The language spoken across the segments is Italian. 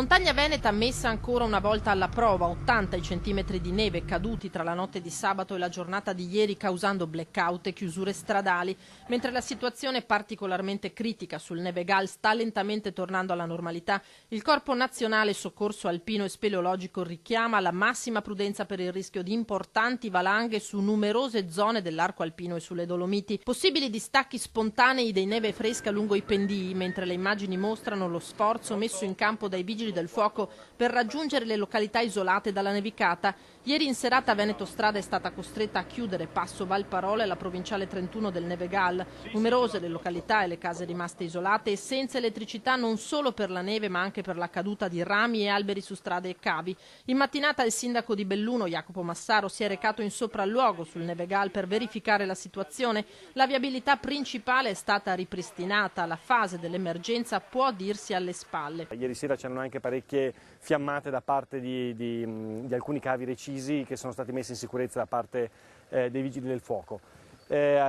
Montagna Veneta messa ancora una volta alla prova, 80 i centimetri di neve caduti tra la notte di sabato e la giornata di ieri causando blackout e chiusure stradali, mentre la situazione particolarmente critica sul Nevegal sta lentamente tornando alla normalità. Il Corpo Nazionale Soccorso Alpino e Speleologico richiama la massima prudenza per il rischio di importanti valanghe su numerose zone dell'arco alpino e sulle Dolomiti. Possibili distacchi spontanei dei neve fresca lungo i pendii, mentre le immagini mostrano lo sforzo messo in campo dai vigili del fuoco per raggiungere le località isolate dalla nevicata. Ieri in serata Veneto Strada è stata costretta a chiudere Passo Valparola e la provinciale 31 del Nevegal. Numerose le località e le case rimaste isolate e senza elettricità non solo per la neve ma anche per la caduta di rami e alberi su strade e cavi. In mattinata il sindaco di Belluno, Jacopo Massaro, si è recato in sopralluogo sul Nevegal per verificare la situazione. La viabilità principale è stata ripristinata, la fase dell'emergenza può dirsi alle spalle. Ieri sera c'erano anche parecchie fiammate da parte di alcuni cavi recisi che sono stati messi in sicurezza da parte dei vigili del fuoco.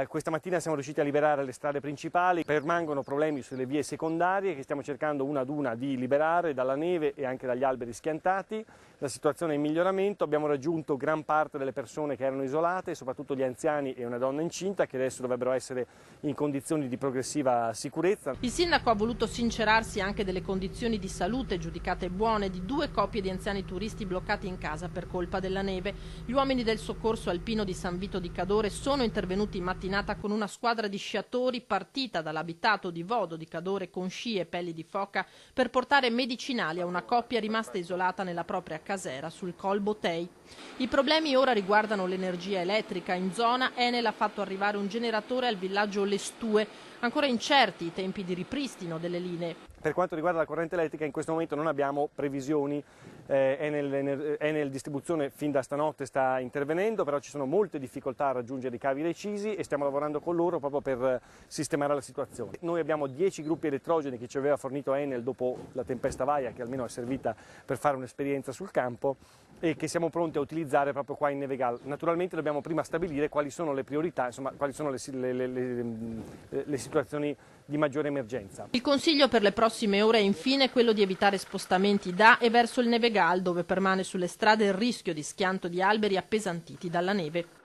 Questa mattina siamo riusciti a liberare le strade principali, permangono problemi sulle vie secondarie che stiamo cercando una ad una di liberare dalla neve e anche dagli alberi schiantati. La situazione è in miglioramento, abbiamo raggiunto gran parte delle persone che erano isolate, soprattutto gli anziani e una donna incinta che adesso dovrebbero essere in condizioni di progressiva sicurezza. Il sindaco ha voluto sincerarsi anche delle condizioni di salute giudicate buone di 2 coppie di anziani turisti bloccati in casa per colpa della neve. Gli uomini del soccorso alpino di San Vito di Cadore sono intervenuti in mattinata con una squadra di sciatori partita dall'abitato di Vodo di Cadore con sci e pelli di foca per portare medicinali a una coppia rimasta isolata nella propria casera sul Col Botei. I problemi ora riguardano l'energia elettrica. In zona Enel ha fatto arrivare un generatore al villaggio Le Stue. Ancora incerti i tempi di ripristino delle linee. Per quanto riguarda la corrente elettrica in questo momento non abbiamo previsioni, Enel Distribuzione fin da stanotte sta intervenendo, però ci sono molte difficoltà a raggiungere i cavi recisi e stiamo lavorando con loro proprio per sistemare la situazione. Noi abbiamo 10 gruppi elettrogeni che ci aveva fornito Enel dopo la tempesta Vaia, che almeno è servita per fare un'esperienza sul campo e che siamo pronti a utilizzare proprio qua in Nevegal. Naturalmente dobbiamo prima stabilire quali sono le priorità, insomma quali sono le situazioni di maggiore emergenza. Il consiglio per le prossime ore è infine quello di evitare spostamenti da e verso il Nevegal, dove permane sulle strade il rischio di schianto di alberi appesantiti dalla neve.